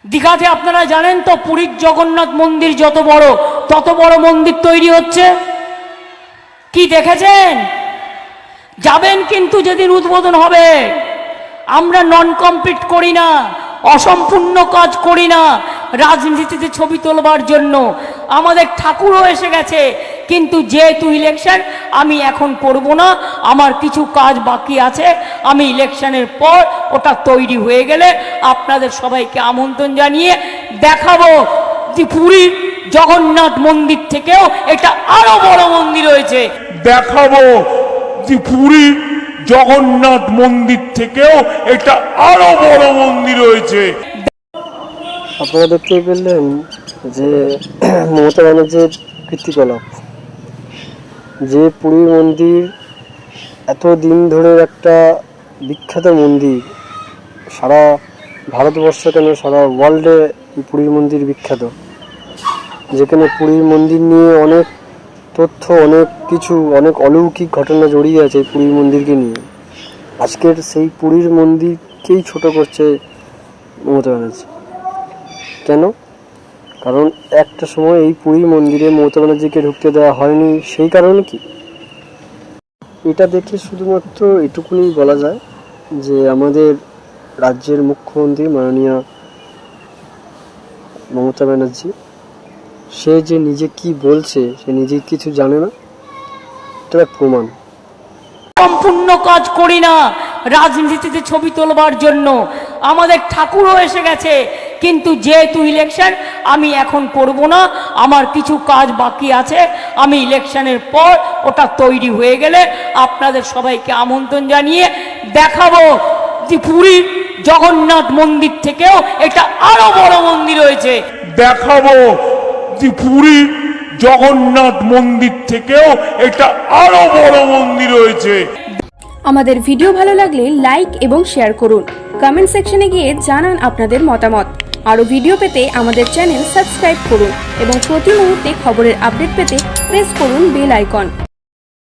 দীঘাতে আপনারা জানেন তো, পুরীর জগন্নাথ মন্দির যত বড় তত বড় মন্দির তৈরি হচ্ছে। কি দেখেছেন? যাবেন কিন্তু যেদিন উদ্বোধন হবে। আমরা নন কমপ্লিট করি না, অসম্পূর্ণ কাজ করি না রাজনীতিতে ছবি তোলবার জন্য। আমাদের ঠাকুরও এসে গেছে, কিন্তু যেহেতু ইলেকশন আমি এখন করব না, আমার কিছু কাজ বাকি আছে, আমি ইলেকশনের পর ওটা তৈরি হয়ে গেলে আপনাদের সবাইকে আমন্ত্রণ জানিয়ে দেখাবো যে পুরীর জগন্নাথ মন্দির থেকেও এটা আরো বড় মন্দির হয়েছে। দেখাবো যে পুরীর জগন্নাথ মন্দির থেকেও এটা আরো বড় মন্দির হয়েছে। আপনারা দেখতেই পেলেন যে মমতা ব্যানার্জির কীর্তিকলাপ, যে পুরীর মন্দির এত দিন ধরে একটা বিখ্যাত মন্দির, সারা ভারতবর্ষ কেন সারা ওয়ার্ল্ডে পুরীর মন্দির বিখ্যাত, যেখানে পুরীর মন্দির নিয়ে অনেক তথ্য, অনেক কিছু, অনেক অলৌকিক ঘটনা জড়িয়ে আছে পুরীর মন্দিরকে নিয়ে। আজকের সেই পুরীর মন্দিরকেই ছোট করছে মমতা ব্যানার্জি। কেন? কারণ একটা সময় এই পুরী মন্দিরে মমতা ব্যানার্জিকে ঢুকতে দেওয়া হয়নি, সেই কারণে কি? এটা দেখে শুধুমাত্র এটুকুনি বলা যায় যে আমাদের রাজ্যের মুখ্যমন্ত্রী মাননীয় মমতা ব্যানার্জি, সে যে নিজে কি বলছে, সে নিজে কিছু জানে না, এটা প্রমাণ। সম্পূর্ণ কাজ করি না রাজনীতিতে ছবি তোলবার জন্য। আমাদের ঠাকুরও এসে গেছে, কিন্তু যেহেতু ইলেকশন আমি এখন করব না, আমার কিছু কাজ বাকি আছে, আমি ইলেকশনের পর ওটা তৈরি হয়ে গেলে আপনাদের সবাইকে আমন্ত্রণ জানিয়ে দেখাবো যে পুরীর জগন্নাথ মন্দির থেকেও এটা আরো বড় মন্দির হয়েছে। দেখাবো যে পুরীর জগন্নাথ মন্দির থেকেও এটা আরো বড় মন্দির হয়েছে। আমাদের ভিডিও ভালো লাগলে লাইক এবং শেয়ার করুন। কমেন্ট সেকশনে গিয়ে জানান আপনাদের মতামত। আরও ভিডিও পেতে আমাদের চ্যানেল সাবস্ক্রাইব করুন এবং প্রতি মুহূর্তে খবরের আপডেট পেতে প্রেস করুন বেল আইকন।